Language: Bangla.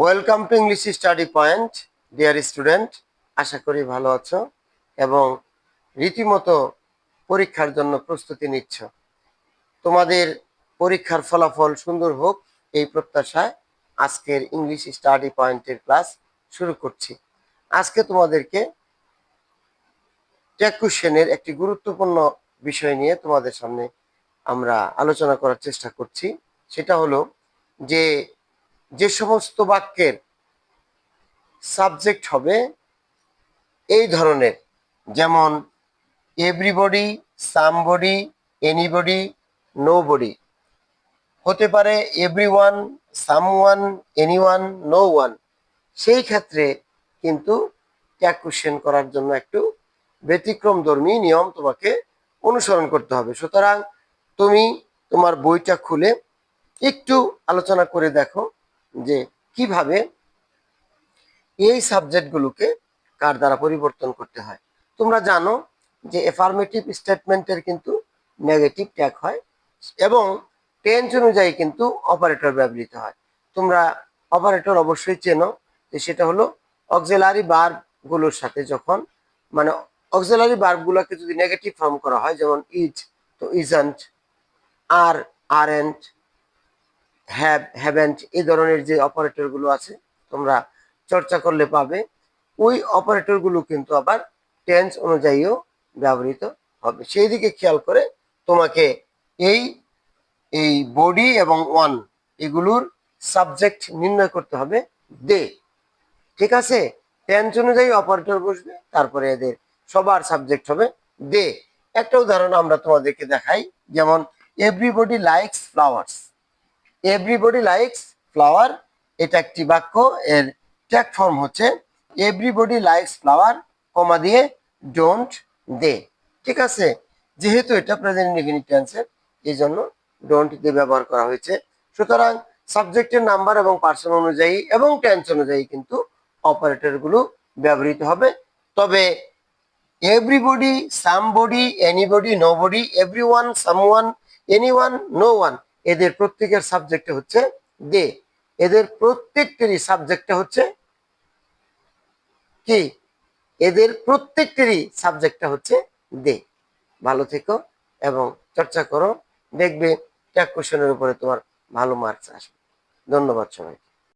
Welcome to English study point dear student. আশা করি ভালো আছো এবং রীতিমতো পরীক্ষার জন্য প্রস্তুতি নিচ্ছ। তোমাদের পরীক্ষার ফলাফল সুন্দর হোক এই প্রত্যাশায় আজকের ইংলিশ স্টাডি পয়েন্টের ক্লাস শুরু করছি। আজকে তোমাদেরকে টেক কোশ্চেনের একটি গুরুত্বপূর্ণ বিষয় নিয়ে তোমাদের সামনে আমরা আলোচনা করার চেষ্টা করছি। সেটা হলো যে সমস্ত বাক্যের সাবজেক্ট হবে এই ধরনের, যেমন এভরিবডি, সামবডি, এনিবডি, নোবডি। হতে পারে everyone, someone, anyone, no one. সেই ক্ষেত্রে কিন্তু ট্যাগ কোশ্চেন করার জন্য একটু ব্যতিক্রমধর্মী নিয়ম তোমাকে অনুসরণ করতে হবে। সুতরাং তুমি তোমার বইটা খুলে একটু আলোচনা করে দেখো যে কিভাবে এই সাবজেক্টগুলোকে কার দ্বারা পরিবর্তন করতে হয়। তোমরা জানো যে এফার্মেটিভ স্টেটমেন্টের কিন্তু নেগেটিভ ট্যাগ হয় এবং টেন্স অনুযায়ী কিন্তু অপারেটর ব্যবহৃত হয়। তোমরা অপারেটর অবশ্যই চেনো, যে সেটা হলো অক্সিলারি ভার্বগুলোর সাথে যখন মানে অক্সিলারি ভার্বগুলোকে যদি নেগেটিভ ফর্ম করা হয়, যেমন ইজ তো ইজন্ট, আর আরএন্ট, হ্যাভ হ্যাভেন্ট, এই ধরনের যে অপারেটরগুলো আছে তোমরা চর্চা করলে পাবে। ওই অপারেটরগুলো কিন্তু আবার টেন্স অনুযায়ীও ব্যবহৃত হবে। সেই দিকে খেয়াল করে তোমাকে এই এই বডি এবং ওয়ান এগুলোর সাবজেক্ট নির্ণয় করতে হবে দে। ঠিক আছে, টেন্স অনুযায়ী অপারেটর বসবে, তারপরে এদের সবার সাবজেক্ট হবে দে। একটা উদাহরণ আমরা তোমাদেরকে দেখাই, যেমন everybody likes flowers. Everybody likes flower, এটা একটি বাক্য। এর ট্যাগ ফর্ম হচ্ছে এভরিবডি লাইকস ফ্লাওয়ার, কমা দিয়ে ডোন্ট দে। ঠিক আছে, যেহেতু এটা প্রেজেন্ট ইনডেফিনিট টেন্সের, এই জন্য ডোন্ট দে ব্যবহার করা হয়েছে। সুতরাং সাবজেক্টের নাম্বার এবং পার্সন অনুযায়ী এবং টেন্স অনুযায়ী কিন্তু অপারেটর গুলো ব্যবহৃত হবে। তবে everybody, somebody, anybody, nobody, everyone, someone, anyone, no one, এদের প্রত্যেকের সাবজেক্ট হচ্ছে দে। এদের প্রত্যেকটিরই সাবজেক্ট হচ্ছে কি? এদের প্রত্যেকটিরই সাবজেক্ট হচ্ছে দে। ভালো থেকো এবং চর্চা করো, দেখবে ট্যাগ কোশ্চেনের উপরে তোমার ভালো মার্কস আসবে। ধন্যবাদ সবাই।